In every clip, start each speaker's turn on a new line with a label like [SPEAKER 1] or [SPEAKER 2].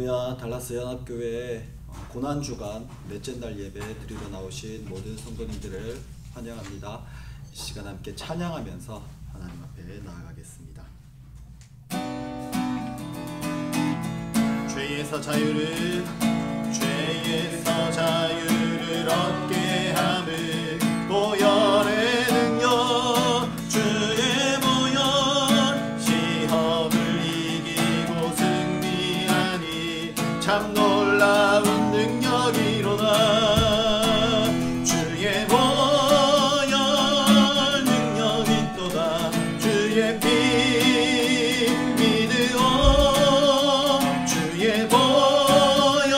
[SPEAKER 1] 할렐루야. 달라스 연합교회 고난주간 넷째 날 예배 드리러 나오신 모든 성도님들을 환영합니다. 이 시간 함께 찬양하면서 하나님 앞에 나아가겠습니다. 죄에서 자유를 얻게 함을 보혈의 능력 주의 보혈 시험을 이기고 승리하니 참 놀라운 능력이로다. 주의 보혈 능력이 있도다. 주의 피 믿으오. 주의 보혈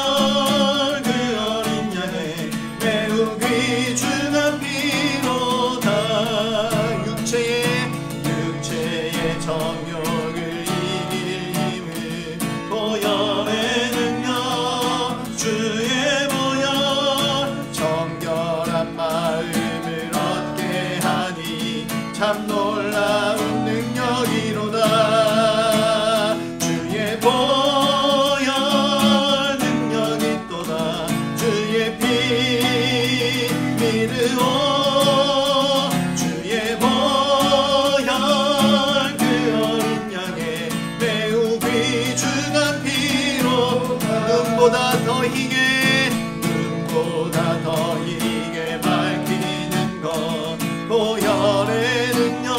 [SPEAKER 1] 그 어린 양의 매우 귀중한 피로다. 육체의 정욕을 이길 힘을 보혈의 능력 주의 보혈 정결한 마음을 얻게 하니 참 놀라운 능력이로다. 주의 보혈 능력이 있도다. 주의 피 믿으오. 주의 보혈 그 어린 양의 매우 귀중한 피로 눈보다 더 희게 밝히는 것 보혈의 능력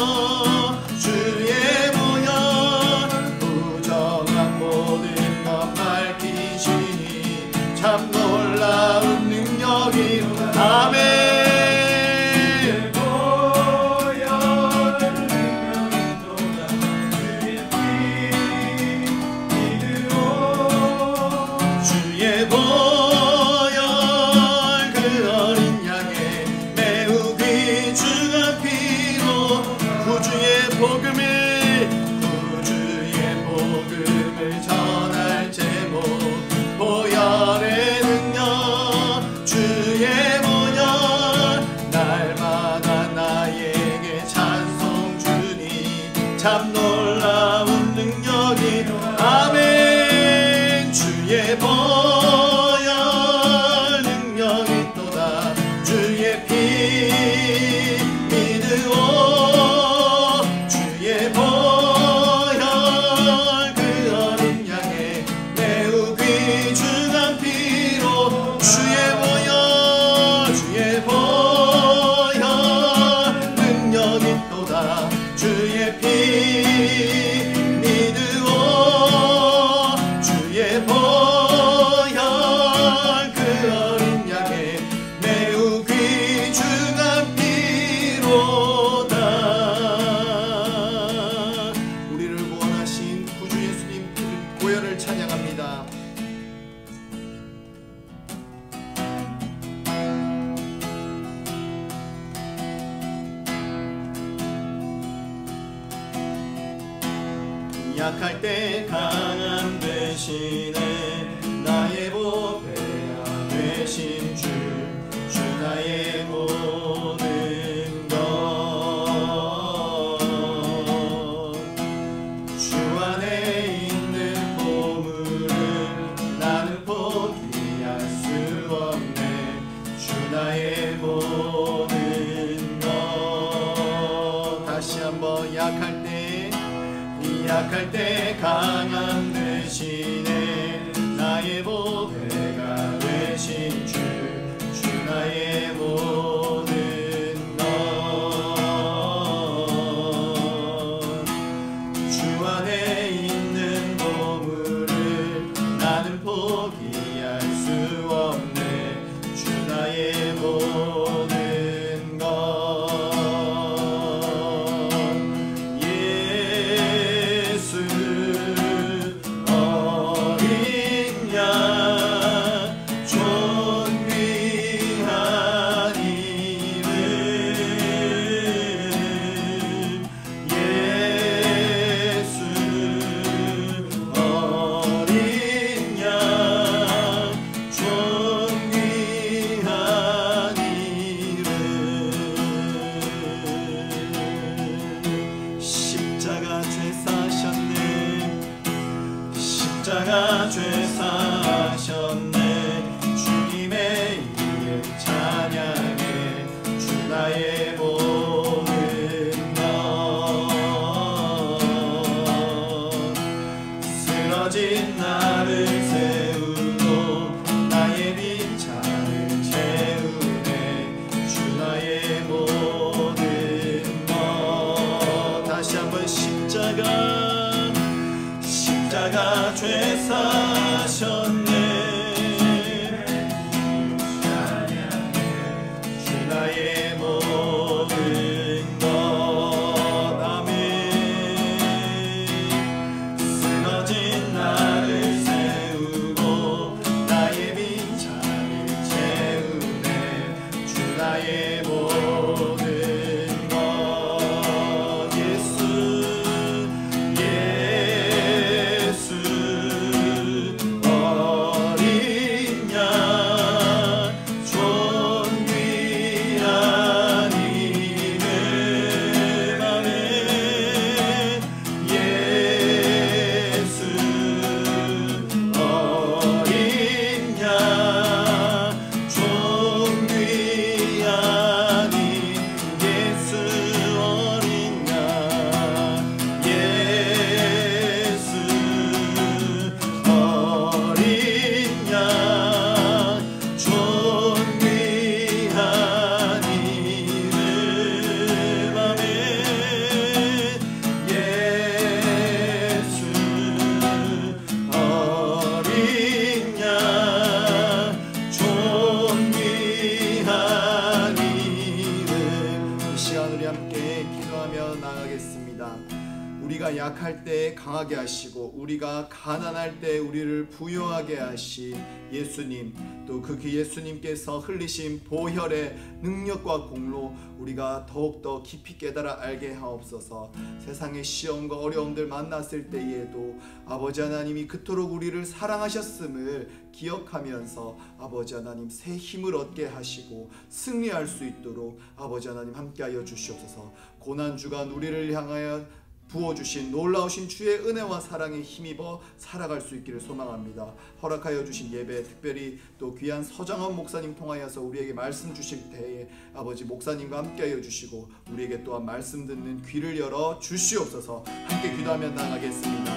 [SPEAKER 1] 주의 보혈 부정한 모든 것 밝히시니 참 놀라운 능력이로다. 아멘. 주의 보혈 그 어린 양의 매우 귀중한 피로 구주의 복음을 전할 제목 보혈의 능력 주의 보혈 날마다 나에게 찬송 주니 참 놀라운 능력이로. 아멘. 주의 보혈 능력이 있도다. 주의 피 믿으오. 주의 보혈 그 어린 양의 매우 귀중한 피로 주의 보혈 능력이 있도다. 주의 피 믿으오. 주의 보혈 그 어린 양의 매우 귀중한 피로다. 우리를 구원하신 구주 예수님 보혈을 찬양합니다. 약할 때 강한 대신에 나의 보배가 되신 주 나의 모든 것 주 안에 있는 보물을 나는 포기할 수 없네. 주 나의 모든 것. 다시 한번 약할 때 강함 대신에 나의 보배가 되신 주 나의 모든 것 주 안에 있는 보물을 나는 포기할 수 없네. 주 나의 모든 것 예수 십자가 죄 사하셨네. 주님의 이름 찬양해. 주 나의 모든 것. 쓰러진 나를 세우고 나의 빈잔을 채우네. 주 나의 모든 것. 다시 한번 십자가 죄 사하셨네. 주 나의 모든 것. 아멘. 쓰러진 나를 세우고 나의 빈잔을 채우네. 주 나의 모든 것. 예수 어린 양 존귀한 이름. 아멘. 예수 어린 양 존귀한 이름. 예수 어린 양. 예수 어린 양 존귀한 이름. 아멘. 예수 어린 양 존귀한 이름. 이 시간 우리 함께 기도하며 나가겠습니다. 우리가 약할 때 강하게 하시고 우리가 가난할 때 우리를 부유하게 하신 예수님, 또 그 예수님께서 흘리신 보혈의 능력과 공로 우리가 더욱더 깊이 깨달아 알게 하옵소서. 세상의 시험과 어려움들 만났을 때에도 아버지 하나님이 그토록 우리를 사랑하셨음을 기억하면서 아버지 하나님 새 힘을 얻게 하시고 승리할 수 있도록 아버지 하나님 함께하여 주시옵소서. 고난주간 우리를 향하여 부어주신 놀라우신 주의 은혜와 사랑에 힘입어 살아갈 수 있기를 소망합니다. 허락하여 주신 예배, 특별히 또 귀한 서정원 목사님 통하여서 우리에게 말씀 주실 때에 아버지 목사님과 함께하여 주시고 우리에게 또한 말씀 듣는 귀를 열어 주시옵소서. 함께 기도하며 나가겠습니다.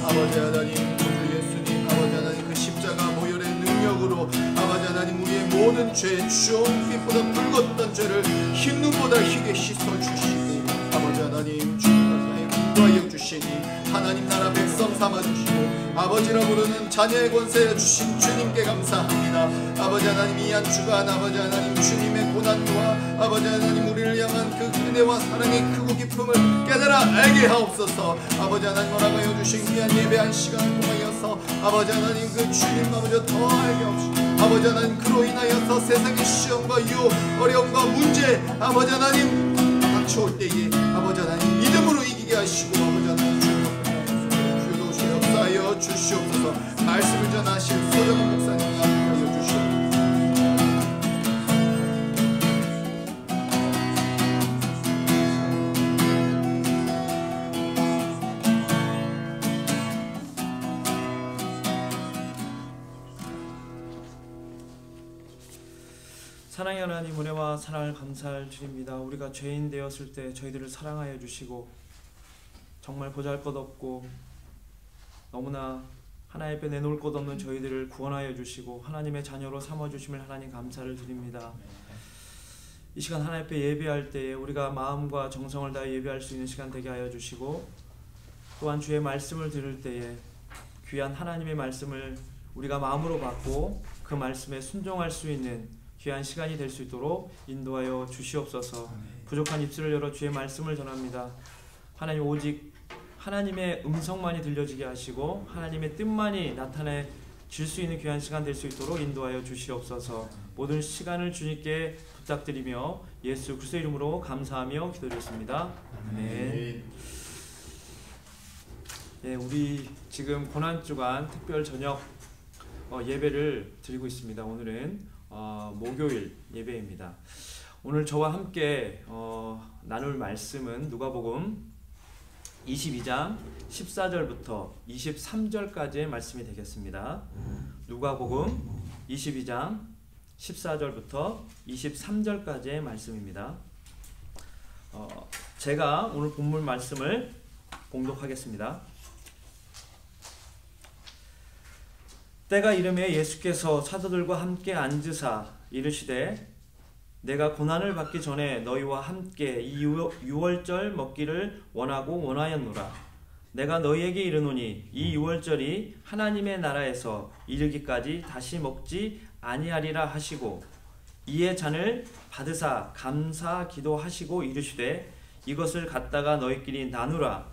[SPEAKER 1] 아버지 하나님, 구주 예수님, 아버지 하나님 그 십자가 보혈의 능력으로 아버지 하나님 우리의 모든 죄, 주홍빛보다 붉었던 죄를 흰눈보다 희게 씻어주시고 아버지 하나님 주님의 인도하여 주시니 하나님 나라 백성 삼아주시고 아버지라 부르는 자녀의 권세 주신 주님께 감사합니다. 아버지 하나님 이 한 주간 아버지 하나님 주님의 고난과 아버지 하나님 우리를 향한 그 은혜와 사랑의 크고 깊음을 깨달아 알게 하옵소서. 아버지 하나님 허락하여 주신 귀한 예배한 시간을 통하여서 아버지 하나님 그 주님 아버지 더 알게 하옵시고 아버지 하나님 그로 인하여서 세상의 시험과 유혹 어려움과 문제 아버지 하나님 닥쳐올 때에 아버지 하나님 믿음으로 이기게 하시고 아버지 하나님 주여 오시여 역사하여 주시옵소서. 말씀을 전하실 서정원 목사님과 함께하여 주시옵소서.
[SPEAKER 2] 사랑의 하나님, 은혜와 사랑을 감사할 주입니다. 우리가 죄인 되었을 때 저희들을 사랑하여 주시고 정말 보잘것없고 너무나 하나님 앞에 내놓을 것 없는 저희들을 구원하여 주시고 하나님의 자녀로 삼아주심을 하나님 감사를 드립니다. 이 시간 하나님 앞에 예배할 때에 우리가 마음과 정성을 다해 예배할 수 있는 시간 되게 하여 주시고 또한 주의 말씀을 들을 때에 귀한 하나님의 말씀을 우리가 마음으로 받고 그 말씀에 순종할 수 있는 귀한 시간이 될 수 있도록 인도하여 주시옵소서. 부족한 입술을 열어 주의 말씀을 전합니다. 하나님 오직 하나님의 음성만이 들려지게 하시고 하나님의 뜻만이 나타내 질 수 있는 귀한 시간 될 수 있도록 인도하여 주시옵소서. 모든 시간을 주님께 부탁드리며 예수 그리스도의 이름으로 감사하며 기도드렸습니다. 아멘. 예, 우리 지금 고난주간 특별 저녁 예배를 드리고 있습니다. 오늘은 목요일 예배입니다. 오늘 저와 함께 나눌 말씀은 누가복음 22장 14절부터 23절까지의 말씀이 되겠습니다. 누가복음 22장 14절부터 23절까지의 말씀입니다. 제가 오늘 본문 말씀을 봉독하겠습니다. 때가 이르매 예수께서 사도들과 함께 앉으사 이르시되 내가 고난을 받기 전에 너희와 함께 이 유월절 먹기를 원하였노라. 내가 너희에게 이르노니 이 유월절이 하나님의 나라에서 이르기까지 다시 먹지 아니하리라 하시고 이에 잔을 받으사 감사 기도하시고 이르시되 이것을 갖다가 너희끼리 나누라.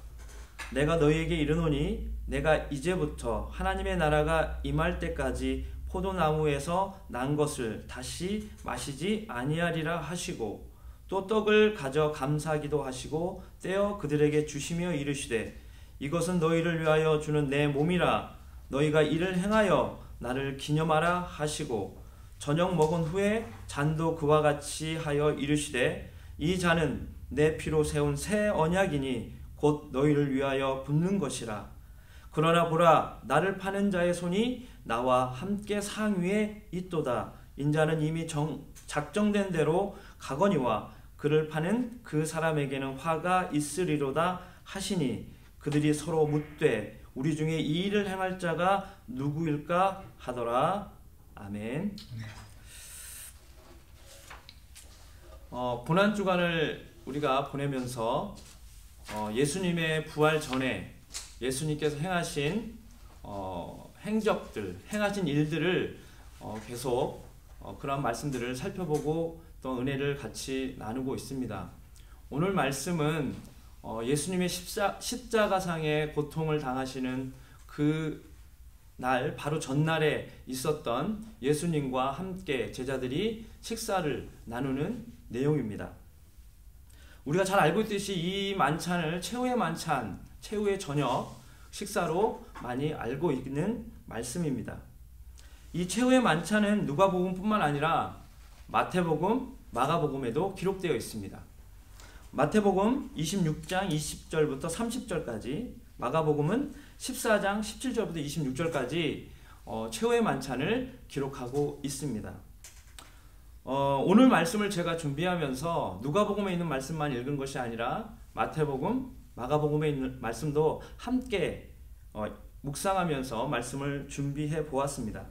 [SPEAKER 2] 내가 너희에게 이르노니 내가 이제부터 하나님의 나라가 임할 때까지 포도나무에서 난 것을 다시 마시지 아니하리라 하시고 또 떡을 가져 감사기도 하시고 떼어 그들에게 주시며 이르시되 이것은 너희를 위하여 주는 내 몸이라. 너희가 이를 행하여 나를 기념하라 하시고 저녁 먹은 후에 잔도 그와 같이 하여 이르시되 이 잔은 내 피로 세운 새 언약이니 곧 너희를 위하여 붓는 것이라. 그러나 보라, 나를 파는 자의 손이 나와 함께 상 위에 있도다. 인자는 이미 작정된 대로 가거니와 그를 파는 그 사람에게는 화가 있으리로다 하시니 그들이 서로 묻되 우리 중에 이 일을 행할 자가 누구일까 하더라. 아멘. 고난주간을 우리가 보내면서 예수님의 부활 전에 예수님께서 행하신 행적들, 행하신 일들을 계속 그런 말씀들을 살펴보고 또 은혜를 같이 나누고 있습니다. 오늘 말씀은 예수님의 십자가상의 고통을 당하시는 그 날, 바로 전날에 있었던 예수님과 함께 제자들이 식사를 나누는 내용입니다. 우리가 잘 알고 있듯이 이 만찬을 최후의 만찬, 최후의 저녁 식사로 많이 알고 있는 말씀입니다. 이 최후의 만찬은 누가복음뿐만 아니라 마태복음, 마가복음에도 기록되어 있습니다. 마태복음 26장 20절부터 30절까지, 마가복음은 14장 17절부터 26절까지 최후의 만찬을 기록하고 있습니다. 오늘 말씀을 제가 준비하면서 누가복음에 있는 말씀만 읽은 것이 아니라 마태복음, 마가복음에 있는 말씀도 함께 묵상하면서 말씀을 준비해 보았습니다.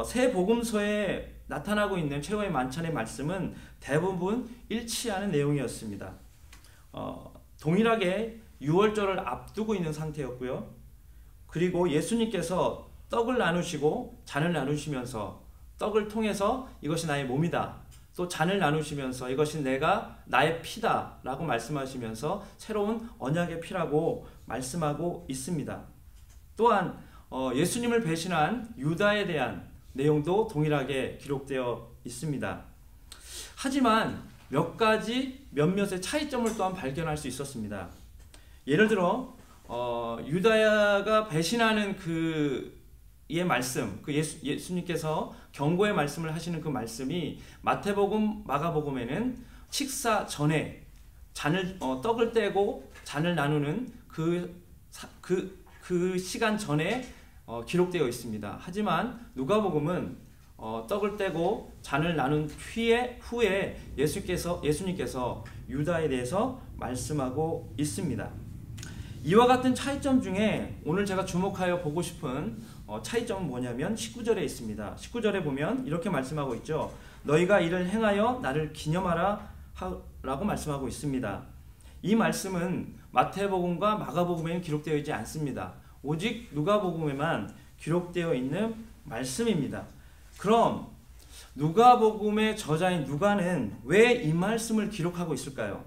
[SPEAKER 2] 세 복음서에 나타나고 있는 최후의 만찬의 말씀은 대부분 일치하는 내용이었습니다. 동일하게 유월절을 앞두고 있는 상태였고요. 그리고 예수님께서 떡을 나누시고 잔을 나누시면서 떡을 통해서 이것이 나의 몸이다. 또 잔을 나누시면서 이것이 나의 피다 라고 말씀하시면서 새로운 언약의 피라고 말씀하고 있습니다. 또한 예수님을 배신한 유다에 대한 내용도 동일하게 기록되어 있습니다. 하지만 몇몇의 차이점을 또한 발견할 수 있었습니다. 예를 들어 유다가 배신하는 그의 말씀, 그 예수님께서 경고의 말씀을 하시는 그 말씀이 마태복음, 마가복음에는 식사 전에 떡을 떼고 잔을 나누는 그 시간 전에 기록되어 있습니다. 하지만 누가복음은 떡을 떼고 잔을 나눈 후에 예수님께서 유다에 대해서 말씀하고 있습니다. 이와 같은 차이점 중에 오늘 제가 주목하여 보고 싶은 차이점은 뭐냐면 19절에 있습니다. 19절에 보면 이렇게 말씀하고 있죠. 너희가 이를 행하여 나를 기념하라 라고 말씀하고 있습니다. 이 말씀은 마태복음과 마가복음에는 기록되어 있지 않습니다. 오직 누가복음에만 기록되어 있는 말씀입니다. 그럼 누가복음의 저자인 누가는 왜 이 말씀을 기록하고 있을까요?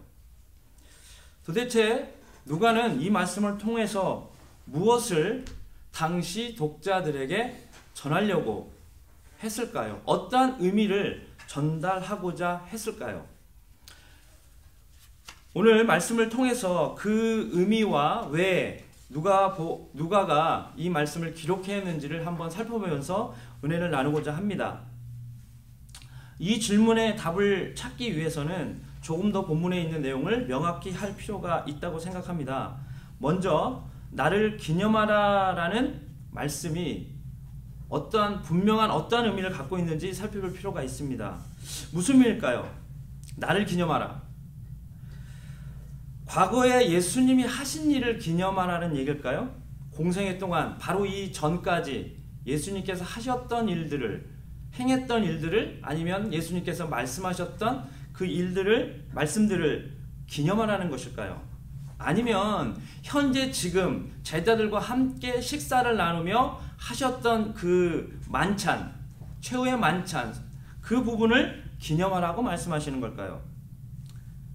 [SPEAKER 2] 도대체 누가는 이 말씀을 통해서 무엇을 당시 독자들에게 전하려고 했을까요? 어떠한 의미를 전달하고자 했을까요? 오늘 말씀을 통해서 그 의미와 왜 누가가 이 말씀을 기록했는지를 한번 살펴보면서 은혜를 나누고자 합니다. 이 질문의 답을 찾기 위해서는 조금 더 본문에 있는 내용을 명확히 할 필요가 있다고 생각합니다. 먼저 나를 기념하라 라는 말씀이 분명한 어떠한 의미를 갖고 있는지 살펴볼 필요가 있습니다. 무슨 의미일까요? 나를 기념하라. 과거에 예수님이 하신 일을 기념하라는 얘기일까요? 공생애 동안 바로 이 전까지 예수님께서 하셨던 일들을, 행했던 일들을, 아니면 예수님께서 말씀하셨던 그 말씀들을 기념하라는 것일까요? 아니면 현재 지금 제자들과 함께 식사를 나누며 하셨던 그 만찬, 최후의 만찬, 그 부분을 기념하라고 말씀하시는 걸까요?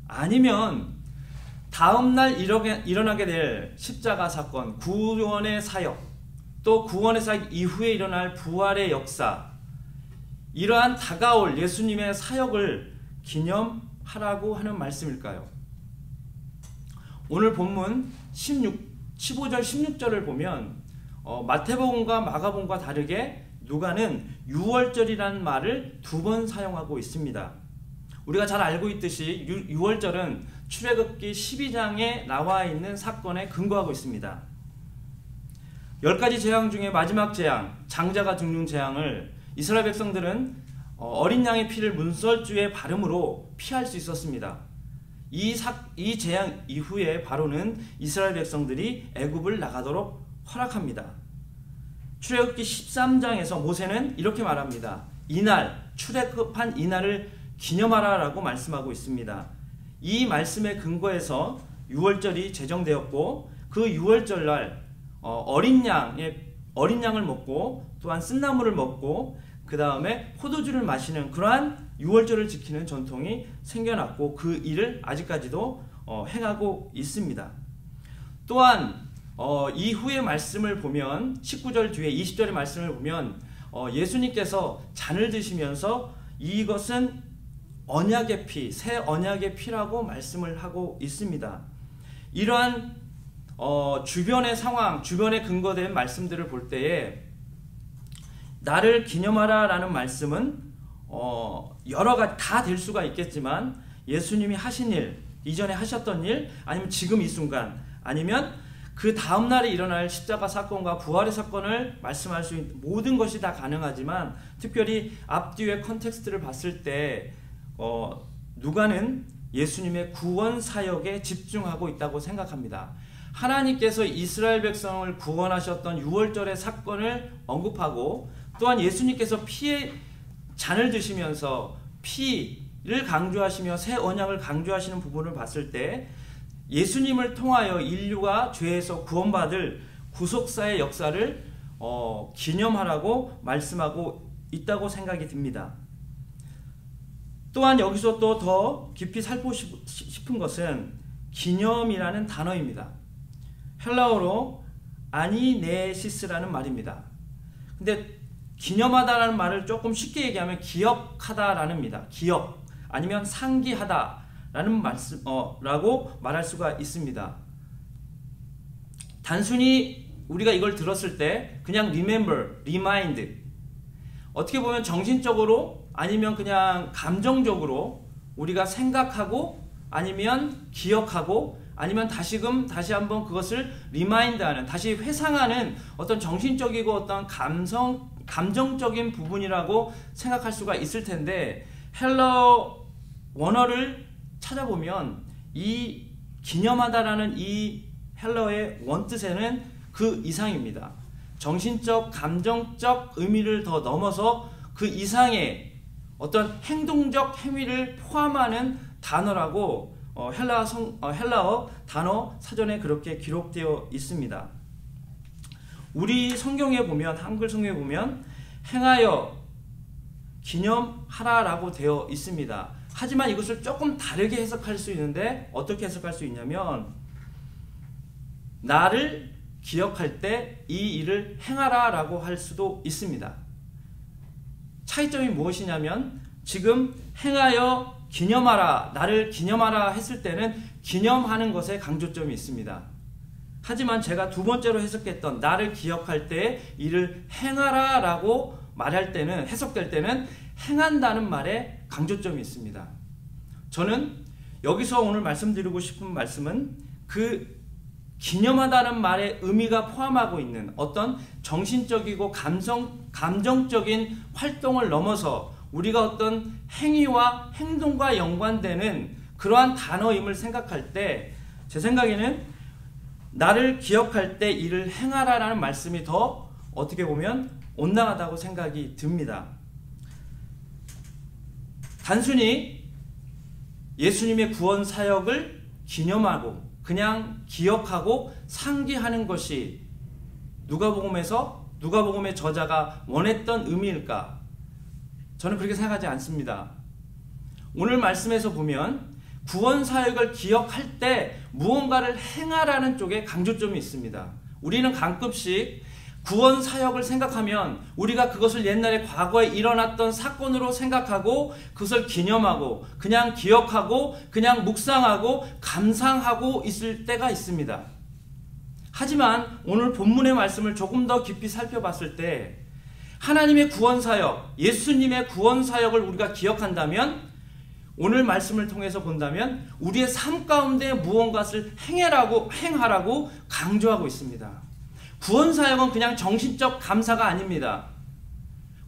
[SPEAKER 2] 아니면 다음날 일어나게 될 십자가 사건, 구원의 사역, 또 구원의 사역 이후에 일어날 부활의 역사, 이러한 다가올 예수님의 사역을 기념하라고 하는 말씀일까요? 오늘 본문 15절 16절을 보면 마태복음과 마가복음과 다르게 누가는 유월절이라는 말을 2번 사용하고 있습니다. 우리가 잘 알고 있듯이 유월절은 출애굽기 12장에 나와 있는 사건에 근거하고 있습니다. 10가지 재앙 중에 마지막 재앙, 장자가 죽는 재앙을 이스라엘 백성들은 어린 양의 피를 문설주에 바름으로 피할 수 있었습니다. 이 재앙 이후에 바로는 이스라엘 백성들이 애굽을 나가도록 허락합니다. 출애굽기 13장에서 모세는 이렇게 말합니다. 이날, 출애굽한 이날을 기념하라 라고 말씀하고 있습니다. 이 말씀에 근거해서 유월절이 제정되었고, 그 유월절날 어린 양을 먹고 또한 쓴나물을 먹고 그 다음에 포도주를 마시는 그러한 유월절을 지키는 전통이 생겨났고, 그 일을 아직까지도 행하고 있습니다. 또한 이후의 말씀을 보면 19절 뒤에 20절의 말씀을 보면 예수님께서 잔을 드시면서 이것은 언약의 피, 새 언약의 피라고 말씀을 하고 있습니다. 이러한 주변의 상황, 주변에 근거된 말씀들을 볼 때에 나를 기념하라 라는 말씀은 여러 가지 다 될 수가 있겠지만, 예수님이 하신 일, 이전에 하셨던 일, 아니면 지금 이 순간, 아니면 그 다음날에 일어날 십자가 사건과 부활의 사건을 말씀할 수 있는 모든 것이 다 가능하지만, 특별히 앞뒤의 컨텍스트를 봤을 때 누가는 예수님의 구원 사역에 집중하고 있다고 생각합니다. 하나님께서 이스라엘 백성을 구원하셨던 유월절의 사건을 언급하고, 또한 예수님께서 피의 잔을 드시면서 피를 강조하시며 새 언약을 강조하시는 부분을 봤을 때, 예수님을 통하여 인류가 죄에서 구원받을 구속사의 역사를 기념하라고 말씀하고 있다고 생각이 듭니다. 또한 여기서 또 더 깊이 살피고 싶은 것은 기념이라는 단어입니다. 헬라어로 아니네시스라는 말입니다. 근데 기념하다라는 말을 조금 쉽게 얘기하면 기억하다라는 입니다. 기억 아니면 상기하다라는 라고 말할 수가 있습니다. 단순히 우리가 이걸 들었을 때 그냥 remember, remind, 어떻게 보면 정신적으로 아니면 그냥 감정적으로 우리가 생각하고 아니면 기억하고 아니면 다시 한번 그것을 리마인드하는, 다시 회상하는 어떤 정신적이고 어떤 감정적인 부분이라고 생각할 수가 있을 텐데, 헬라어 원어를 찾아보면 이 기념하다라는 이 헬라어의 원뜻에는 그 이상입니다. 정신적, 감정적 의미를 더 넘어서 그 이상의 어떤 행동적 행위를 포함하는 단어라고 헬라어 단어 사전에 그렇게 기록되어 있습니다. 우리 성경에 보면, 한글 성경에 보면 행하여 기념하라 라고 되어 있습니다. 하지만 이것을 조금 다르게 해석할 수 있는데, 어떻게 해석할 수 있냐면, 나를 기억할 때 이 일을 행하라 라고 할 수도 있습니다. 차이점이 무엇이냐면, 지금 행하여 기념하라, 나를 기념하라 했을 때는 기념하는 것에 강조점이 있습니다. 하지만 제가 두 번째로 해석했던 나를 기억할 때 이를 행하라 라고 말할 때는, 해석될 때는 행한다는 말에 강조점이 있습니다. 저는 여기서 오늘 말씀드리고 싶은 말씀은 그 기념하다는 말의 의미가 포함하고 있는 어떤 정신적이고 감정적인 활동을 넘어서 우리가 어떤 행위와 행동과 연관되는 그러한 단어임을 생각할 때, 제 생각에는 나를 기억할 때 이를 행하라라는 말씀이 더 어떻게 보면 온당하다고 생각이 듭니다. 단순히 예수님의 구원 사역을 기념하고 그냥 기억하고 상기하는 것이 누가복음의 저자가 원했던 의미일까? 저는 그렇게 생각하지 않습니다. 오늘 말씀에서 보면 구원 사역을 기억할 때 무언가를 행하라는 쪽에 강조점이 있습니다. 우리는 가끔씩 구원 사역을 생각하면 우리가 그것을 옛날에 과거에 일어났던 사건으로 생각하고 그것을 기념하고 그냥 기억하고 그냥 묵상하고 감상하고 있을 때가 있습니다. 하지만 오늘 본문의 말씀을 조금 더 깊이 살펴봤을 때 하나님의 구원 사역, 예수님의 구원 사역을 우리가 기억한다면, 오늘 말씀을 통해서 본다면 우리의 삶 가운데 무언가를 행하라고 강조하고 있습니다. 구원 사역은 그냥 정신적 감사가 아닙니다.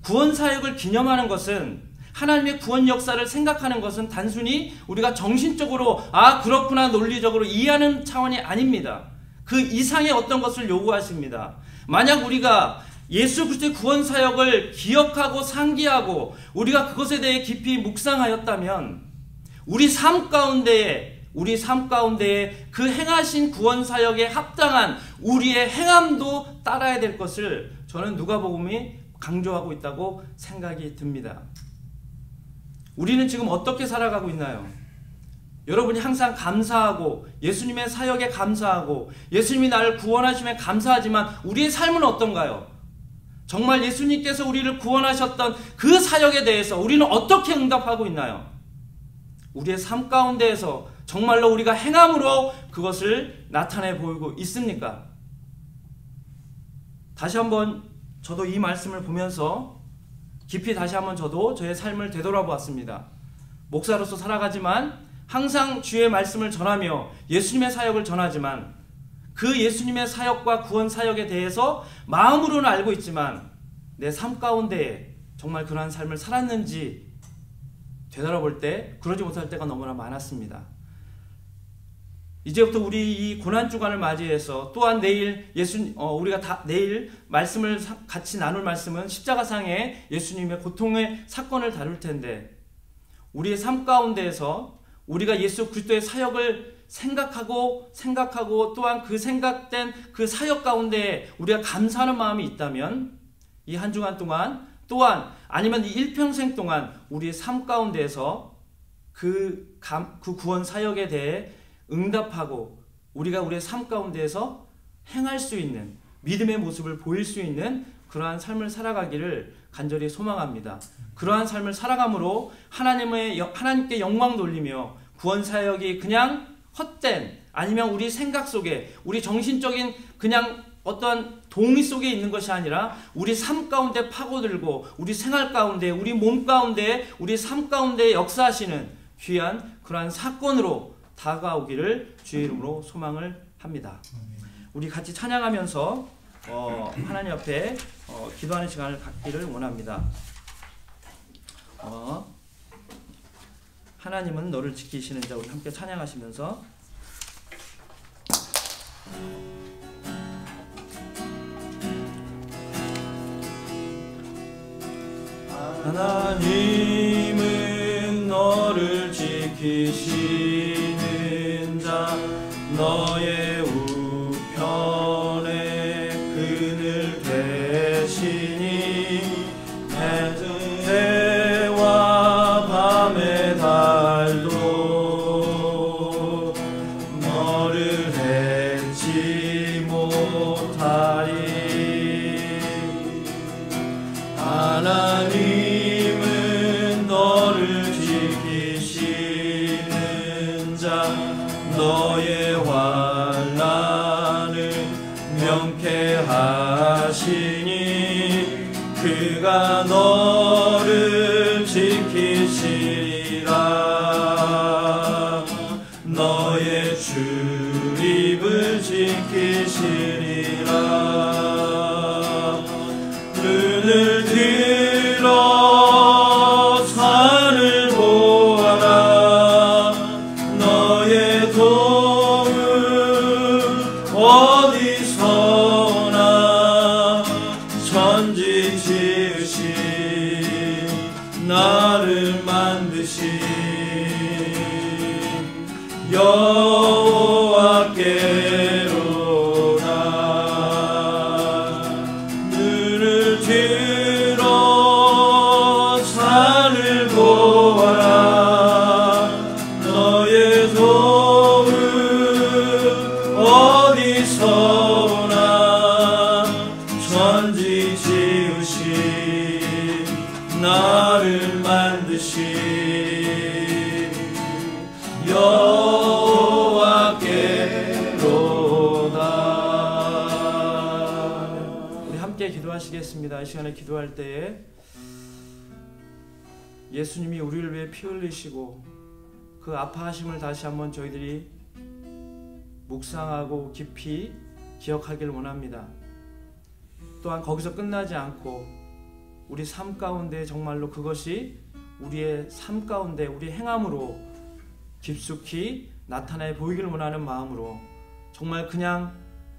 [SPEAKER 2] 구원 사역을 기념하는 것은, 하나님의 구원 역사를 생각하는 것은 단순히 우리가 정신적으로 그렇구나 논리적으로 이해하는 차원이 아닙니다. 그 이상의 어떤 것을 요구하십니다. 만약 우리가 예수 그리스도의 구원 사역을 기억하고 상기하고 우리가 그것에 대해 깊이 묵상하였다면 우리 삶 가운데에 그 행하신 구원 사역에 합당한 우리의 행함도 따라야 될 것을 저는 누가복음이 강조하고 있다고 생각이 듭니다. 우리는 지금 어떻게 살아가고 있나요? 여러분이 항상 감사하고 예수님의 사역에 감사하고 예수님이 나를 구원하심에 감사하지만 우리의 삶은 어떤가요? 정말 예수님께서 우리를 구원하셨던 그 사역에 대해서 우리는 어떻게 응답하고 있나요? 우리의 삶 가운데에서 정말로 우리가 행함으로 그것을 나타내 보이고 있습니까? 다시 한번 저도 이 말씀을 보면서 깊이 다시 한번 저도 저의 삶을 되돌아보았습니다. 목사로서 살아가지만 항상 주의 말씀을 전하며 예수님의 사역을 전하지만 그 예수님의 사역과 구원 사역에 대해서 마음으로는 알고 있지만 내 삶 가운데 정말 그러한 삶을 살았는지 되돌아볼 때 그러지 못할 때가 너무나 많았습니다. 이제부터 우리 이 고난주간을 맞이해서 또한 내일 우리가 내일 말씀을 같이 나눌 말씀은 십자가상의 예수님의 고통의 사건을 다룰 텐데, 우리의 삶 가운데에서 우리가 예수 그리스도의 사역을 생각하고 또한 그 생각된 그 사역 가운데 우리가 감사하는 마음이 있다면 이 한 주간 동안 또한 아니면 이 일평생 동안 우리의 삶 가운데에서 그 구원 사역에 대해 응답하고 우리가 우리의 삶 가운데에서 행할 수 있는 믿음의 모습을 보일 수 있는 그러한 삶을 살아가기를 간절히 소망합니다. 그러한 삶을 살아감으로 하나님께 영광 돌리며 구원 사역이 그냥 헛된, 아니면 우리 생각 속에 우리 정신적인 그냥 어떤 동의 속에 있는 것이 아니라 우리 삶 가운데 파고들고 우리 생활 가운데 우리 몸 가운데 우리 삶 가운데 역사하시는 귀한 그러한 사건으로 다가오기를 주의 이름으로 소망을 합니다. 우리 같이 찬양하면서 하나님 앞에 기도하는 시간을 갖기를 원합니다. 하나님은 너를 지키시는 자, 우리 함께 찬양하시면서 하나님은 너를 지키시는 자, 너의 우편에 그늘 계시니 해와 밤의 달도 너를 해치 못하리. 하나님은 너를 지키시는 자, 너의 환난을 지키시니 그가 너를 지키시리라. 너의 출입을 지키시리라. 눈을 들어 산을 보아라. 너의 도움 어디서나 천지 지으신 나를 만드신 여호와께로다. 눈을 들어 산을 보아라. 너의 도움 어디서나 천지 지으신 나를 만드신 여호와께로다. 우리 함께 기도하시겠습니다. 이 시간에 기도할 때에 예수님이 우리를 위해 피 흘리시고 그 아파하심을 다시 한번 저희들이 묵상하고 깊이 기억하길 원합니다. 또한 거기서 끝나지 않고 우리 삶 가운데 정말로 그것이 우리의 삶 가운데 우리 행함으로 깊숙이 나타내 보이길 원하는 마음으로 정말 그냥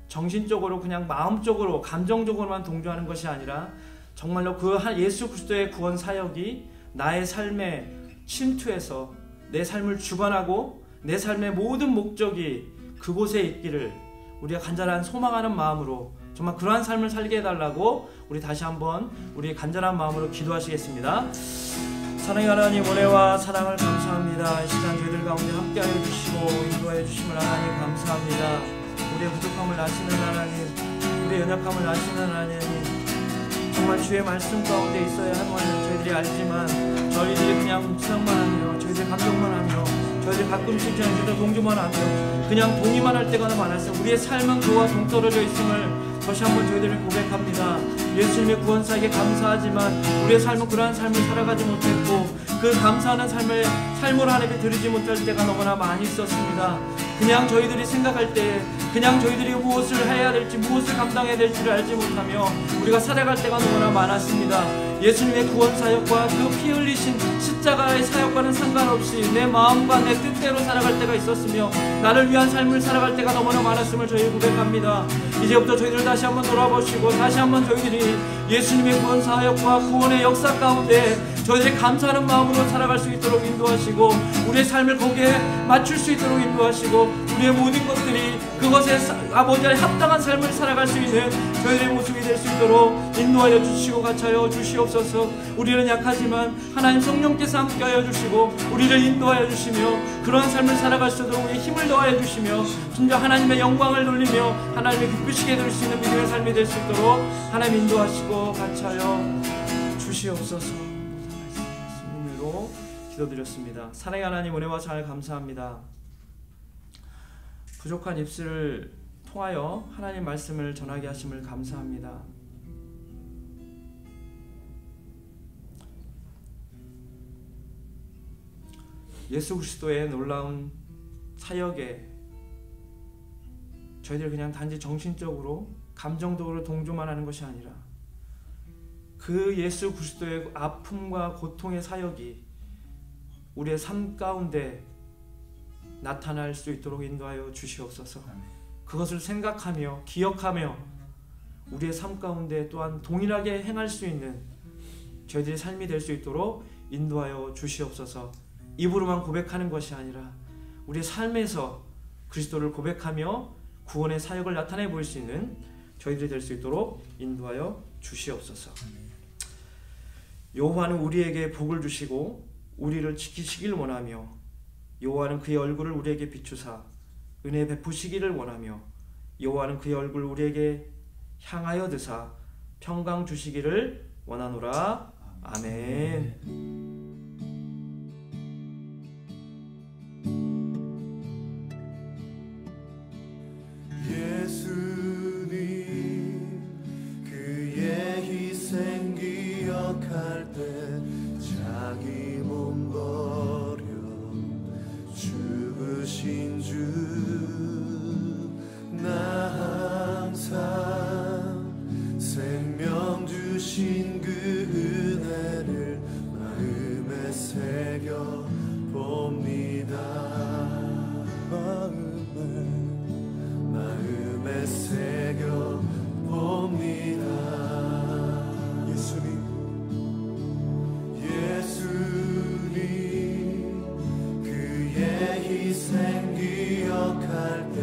[SPEAKER 2] 정신적으로 그냥 마음적으로 감정적으로만 동조하는 것이 아니라 정말로 그 예수 그리스도의 구원 사역이 나의 삶에 침투해서 내 삶을 주관하고 내 삶의 모든 목적이 그곳에 있기를 우리가 간절한 소망하는 마음으로 정말 그러한 삶을 살게 해달라고 우리 다시 한번 우리 간절한 마음으로 기도하시겠습니다. 사랑의 하나님, 은혜와 사랑을 감사합니다. 이 시간 저희들 가운데 함께하여 주시고 인도하여 주심을 하나님 감사합니다. 우리의 부족함을 아시는 하나님, 우리의 연약함을 아시는 하나님, 정말 주의 말씀 가운데 있어야 하는 저희들이 알지만 저희들이 그냥 묵상만 하며 저희들 감동만 하며 저희들 가끔씩 저희들 동조만 하며 그냥 동의만 할 때가 많았어요. 우리의 삶은 그와 동떨어져 있음을 다시 한번 저희들을 고백합니다. 예수님의 구원사에게 감사하지만 우리의 삶은 그러한 삶을 살아가지 못했고 그 감사하는 삶을 하나님께 드리지 못할 때가 너무나 많이 있었습니다. 그냥 저희들이 생각할 때 그냥 저희들이 무엇을 해야 될지 무엇을 감당해야 될지를 알지 못하며 우리가 살아갈 때가 너무나 많았습니다. 예수님의 구원 사역과 그 피 흘리신 십자가의 사역과는 상관없이 내 마음과 내 뜻대로 살아갈 때가 있었으며 나를 위한 삶을 살아갈 때가 너무나 많았음을 저희 고백합니다. 이제부터 저희들 다시 한번 돌아보시고 다시 한번 저희들이 예수님의 구원 사역과 구원의 역사 가운데 저희들이 감사하는 마음으로 살아갈 수 있도록 인도하시고 우리의 삶을 거기에 맞출 수 있도록 인도하시고 우리의 모든 것들이 그것에 아버지의 합당한 삶을 살아갈 수 있는 저희들의 모습이 될 수 있도록 인도하여 주시고 같이하여 주시옵소서. 우리는 약하지만 하나님 성령께서 함께하여 주시고 우리를 인도하여 주시며 그러한 삶을 살아갈 수 있도록 우리의 힘을 더하여 주시며 진짜 하나님의 영광을 돌리며 하나님의 기쁘시게 될 수 있는 믿음의 삶이 될 수 있도록 하나님 인도하시고 같이하여 주시옵소서. 예수님으로 기도드렸습니다. 사랑의 하나님, 은혜와 잘 감사합니다. 부족한 입술을 통하여 하나님 말씀을 전하게 하심을 감사합니다. 예수 그리스도의 놀라운 사역에 저희들 그냥 단지 정신적으로 감정적으로 동조만 하는 것이 아니라 그 예수 그리스도의 아픔과 고통의 사역이 우리의 삶 가운데 나타날 수 있도록 인도하여 주시옵소서. 그것을 생각하며 기억하며 우리의 삶 가운데 또한 동일하게 행할 수 있는 저희들의 삶이 될 수 있도록 인도하여 주시옵소서. 입으로만 고백하는 것이 아니라 우리의 삶에서 그리스도를 고백하며 구원의 사역을 나타내 보일 수 있는 저희들이 될 수 있도록 인도하여 주시옵소서. 여호와는 우리에게 복을 주시고 우리를 지키시길 원하며 여호와는 그의 얼굴을 우리에게 비추사 은혜 베푸시기를 원하며 여호와는 그의 얼굴을 우리에게 향하여 드사 평강 주시기를 원하노라. 아멘.
[SPEAKER 1] 예수님 그 그의 희생 기억할 때 자기 몸 버려 죽으신 주 나 항상 생명 주신 그 은혜를 마음에 새겨 봅니다. 마음에 새겨 봅니다. 예수님 그의 희생 기억할 때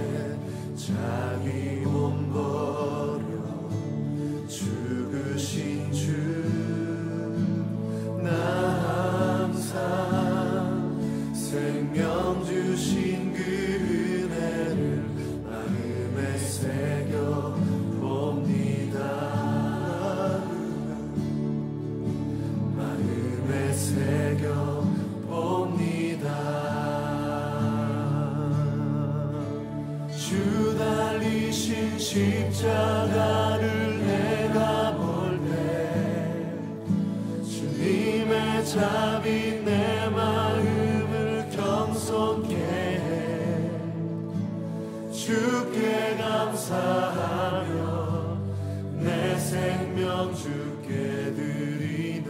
[SPEAKER 1] 자기 몸 버려 죽으신 주 나 항상 생명 주신 그 은혜를 마음에 새겨 봅니다. 마음에 새겨 봅니다. 주 달리신 십자가를 내가 볼 때 주님의 자비 내 마음을 겸손케 해 주께 감사하며 내 생명 주께 드리네.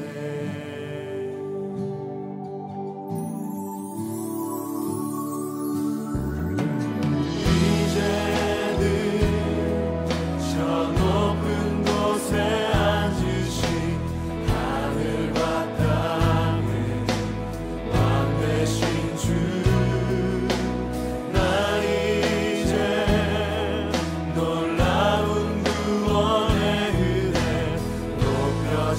[SPEAKER 1] 놀라운 구원의 은혜 높여